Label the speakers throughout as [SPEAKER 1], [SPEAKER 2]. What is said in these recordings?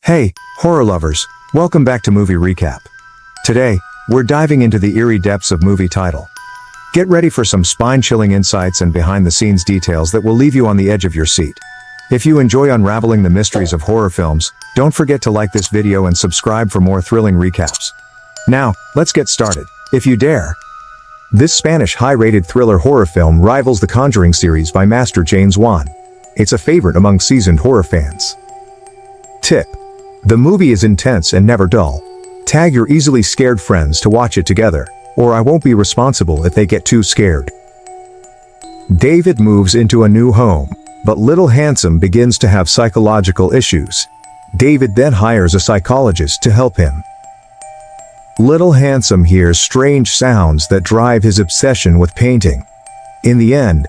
[SPEAKER 1] Hey, horror lovers, welcome back to Movie Recap. Today, we're diving into the eerie depths of movie title. Get ready for some spine-chilling insights and behind-the-scenes details that will leave you on the edge of your seat. If you enjoy unraveling the mysteries of horror films, don't forget to like this video and subscribe for more thrilling recaps. Now, let's get started, if you dare. This Spanish high-rated thriller horror film rivals the Conjuring series by Master James Wan. It's a favorite among seasoned horror fans. Tip: the movie is intense and never dull. Tag your easily scared friends to watch it together, or I won't be responsible if they get too scared. David moves into a new home, but Little Handsome begins to have psychological issues. David then hires a psychologist to help him. Little Handsome hears strange sounds that drive his obsession with painting. In the end,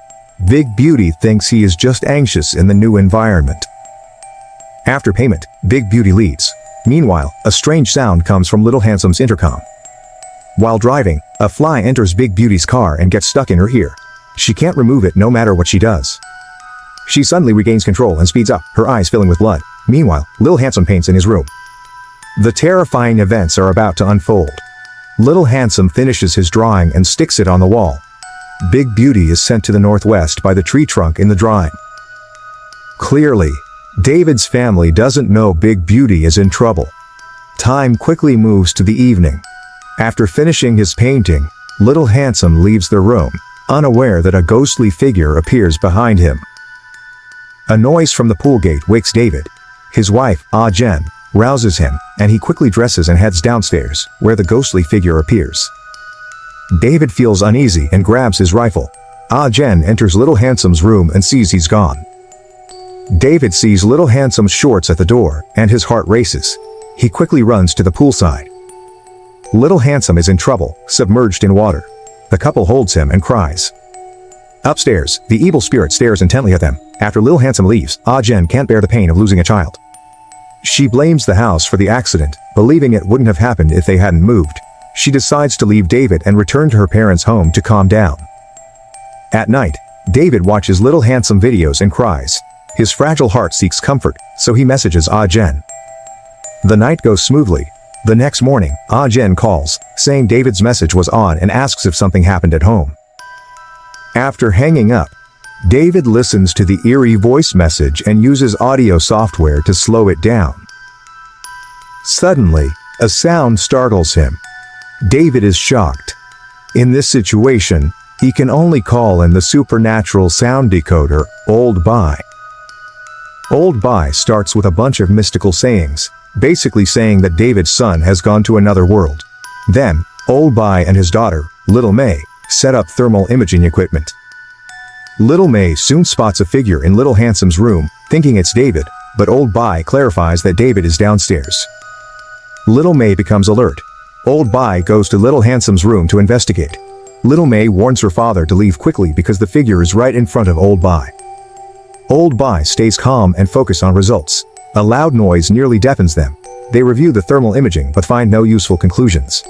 [SPEAKER 1] Big Beauty thinks he is just anxious in the new environment. After payment, Big Beauty leaves. Meanwhile, a strange sound comes from Little Handsome's intercom. While driving, a fly enters Big Beauty's car and gets stuck in her ear. She can't remove it no matter what she does. She suddenly regains control and speeds up, her eyes filling with blood. Meanwhile, Little Handsome paints in his room. The terrifying events are about to unfold. Little Handsome finishes his drawing and sticks it on the wall. Big Beauty is sent to the northwest by the tree trunk in the drawing. Clearly, David's family doesn't know Big Beauty is in trouble. Time quickly moves to the evening. After finishing his painting, Little Handsome leaves the room, unaware that a ghostly figure appears behind him. A noise from the pool gate wakes David. His wife, Jen, rouses him, and he quickly dresses and heads downstairs, where the ghostly figure appears. David feels uneasy and grabs his rifle. Jen enters Little Handsome's room and sees he's gone. David sees Little Handsome's shorts at the door, and his heart races. He quickly runs to the poolside. Little Handsome is in trouble, submerged in water. The couple holds him and cries. Upstairs, the evil spirit stares intently at them. After Little Handsome leaves, Jen can't bear the pain of losing a child. She blames the house for the accident, believing it wouldn't have happened if they hadn't moved. She decides to leave David and return to her parents' home to calm down. At night, David watches Little Handsome videos and cries. His fragile heart seeks comfort, so he messages Jen. The night goes smoothly. The next morning, Jen calls, saying David's message was on and asks if something happened at home. After hanging up, David listens to the eerie voice message and uses audio software to slow it down. Suddenly, a sound startles him. David is shocked. In this situation, he can only call in the supernatural sound decoder, Old Bye. Old Bye starts with a bunch of mystical sayings, basically saying that David's son has gone to another world. Then, Old Bye and his daughter, Little May, set up thermal imaging equipment. Little May soon spots a figure in Little Handsome's room, thinking it's David, but Old Bye clarifies that David is downstairs. Little May becomes alert. Old Bye goes to Little Handsome's room to investigate. Little May warns her father to leave quickly because the figure is right in front of Old Bye. Old Bye stays calm and focused on results. A loud noise nearly deafens them. They review the thermal imaging but find no useful conclusions.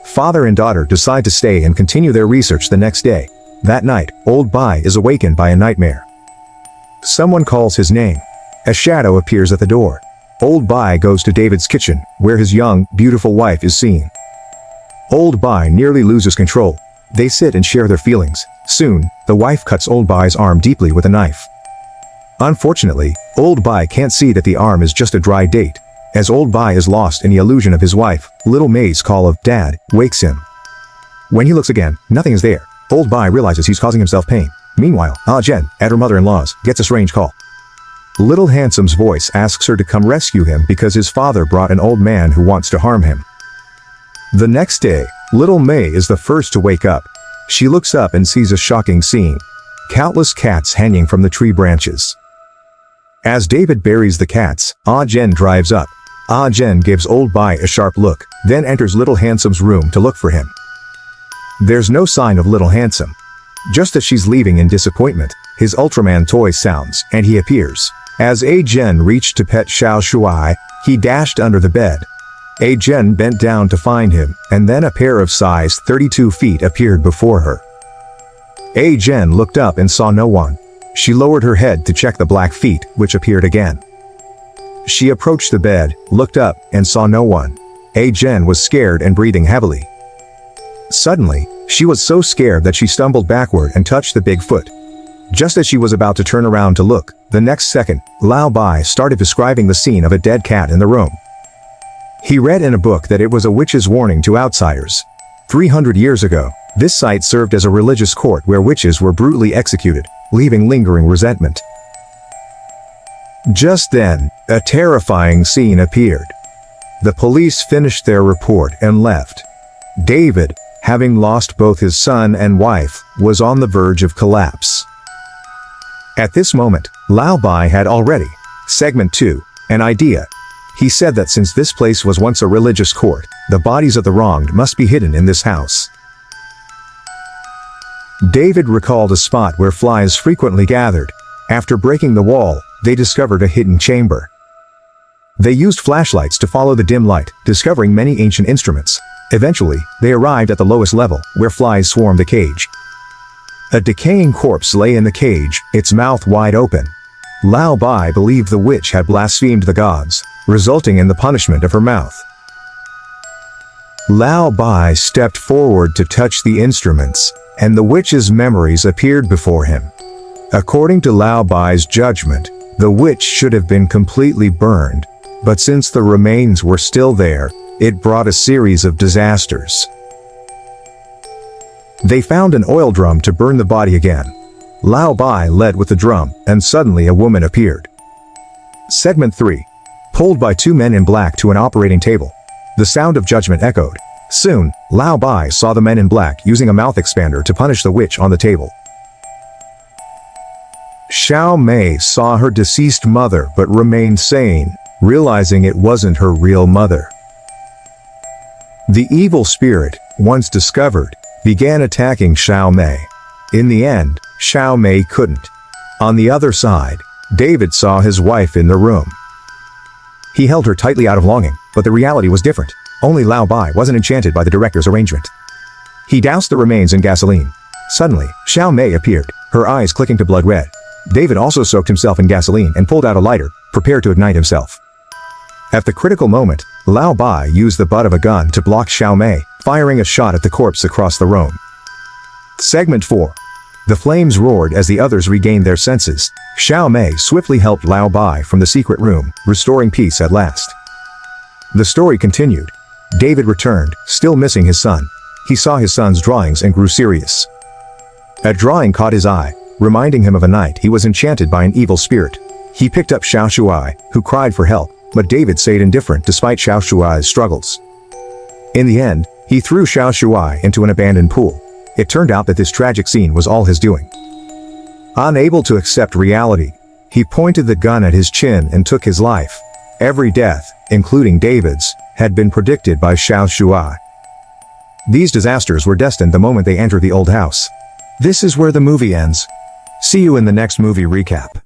[SPEAKER 1] Father and daughter decide to stay and continue their research the next day. That night, Old Bye is awakened by a nightmare. Someone calls his name. A shadow appears at the door. Old Bye goes to David's kitchen, where his young, beautiful wife is seen. Old Bye nearly loses control. They sit and share their feelings. Soon, the wife cuts Old Bye's arm deeply with a knife. Unfortunately, Old Bye can't see that the arm is just a dry date. As Old Bye is lost in the illusion of his wife, Little May's call of "Dad" wakes him. When he looks again, nothing is there. Old Bye realizes he's causing himself pain. Meanwhile, Jen, at her mother-in-law's, gets a strange call. Little Handsome's voice asks her to come rescue him because his father brought an old man who wants to harm him. The next day, Little May is the first to wake up. She looks up and sees a shocking scene. Countless cats hanging from the tree branches. As David buries the cats, Jen drives up. Jen gives Old Bye a sharp look, then enters Little Handsome's room to look for him. There's no sign of Little Handsome. Just as she's leaving in disappointment, his Ultraman toy sounds, and he appears. As Jen reached to pet Xiao Shuai, he dashed under the bed. Jen bent down to find him, and then a pair of size 32 feet appeared before her. Jen looked up and saw no one. She lowered her head to check the black feet, which appeared again. She approached the bed, looked up, and saw no one. Jen was scared and breathing heavily. Suddenly, she was so scared that she stumbled backward and touched the big foot. Just as she was about to turn around to look, the next second, Lao Bai started describing the scene of a dead cat in the room. He read in a book that it was a witch's warning to outsiders. 300 years ago, this site served as a religious court where witches were brutally executed, leaving lingering resentment. Just then, a terrifying scene appeared. The police finished their report and left. David, having lost both his son and wife, was on the verge of collapse. At this moment, Lao Bai had already, segment 2, an idea. He said that since this place was once a religious court, the bodies of the wronged must be hidden in this house. David recalled a spot where flies frequently gathered. After breaking the wall, they discovered a hidden chamber. They used flashlights to follow the dim light, discovering many ancient instruments. Eventually, they arrived at the lowest level, where flies swarmed the cage. A decaying corpse lay in the cage, its mouth wide open. Lao Bai believed the witch had blasphemed the gods, resulting in the punishment of her mouth. Lao Bai stepped forward to touch the instruments, and the witch's memories appeared before him. According to Lao Bai's judgment, the witch should have been completely burned, but since the remains were still there, it brought a series of disasters. They found an oil drum to burn the body again. Lao Bai led with the drum, and suddenly a woman appeared. Segment 3. Pulled by two men in black to an operating table. The sound of judgment echoed. Soon, Lao Bai saw the men in black using a mouth expander to punish the witch on the table. Xiao Mei saw her deceased mother but remained sane, realizing it wasn't her real mother. The evil spirit, once discovered, began attacking Xiao Mei. In the end, Xiao Mei couldn't. On the other side, David saw his wife in the room. He held her tightly out of longing, but the reality was different. Only Lao Bai wasn't enchanted by the director's arrangement. He doused the remains in gasoline. Suddenly, Xiao Mei appeared, her eyes clicking to blood red. David also soaked himself in gasoline and pulled out a lighter, prepared to ignite himself. At the critical moment, Lao Bai used the butt of a gun to block Xiao Mei, firing a shot at the corpse across the room. Segment 4. The flames roared as the others regained their senses. Xiao Mei swiftly helped Lao Bai from the secret room, restoring peace at last. The story continued. David returned, still missing his son. He saw his son's drawings and grew serious. A drawing caught his eye, reminding him of a night he was enchanted by an evil spirit. He picked up Xiao Shuai, who cried for help, but David stayed indifferent despite Xiao Shuai's struggles. In the end, he threw Xiao Shuai into an abandoned pool. It turned out that this tragic scene was all his doing. Unable to accept reality, he pointed the gun at his chin and took his life. Every death, including David's, had been predicted by Xiao Shuai. These disasters were destined the moment they entered the old house. This is where the movie ends. See you in the next movie recap.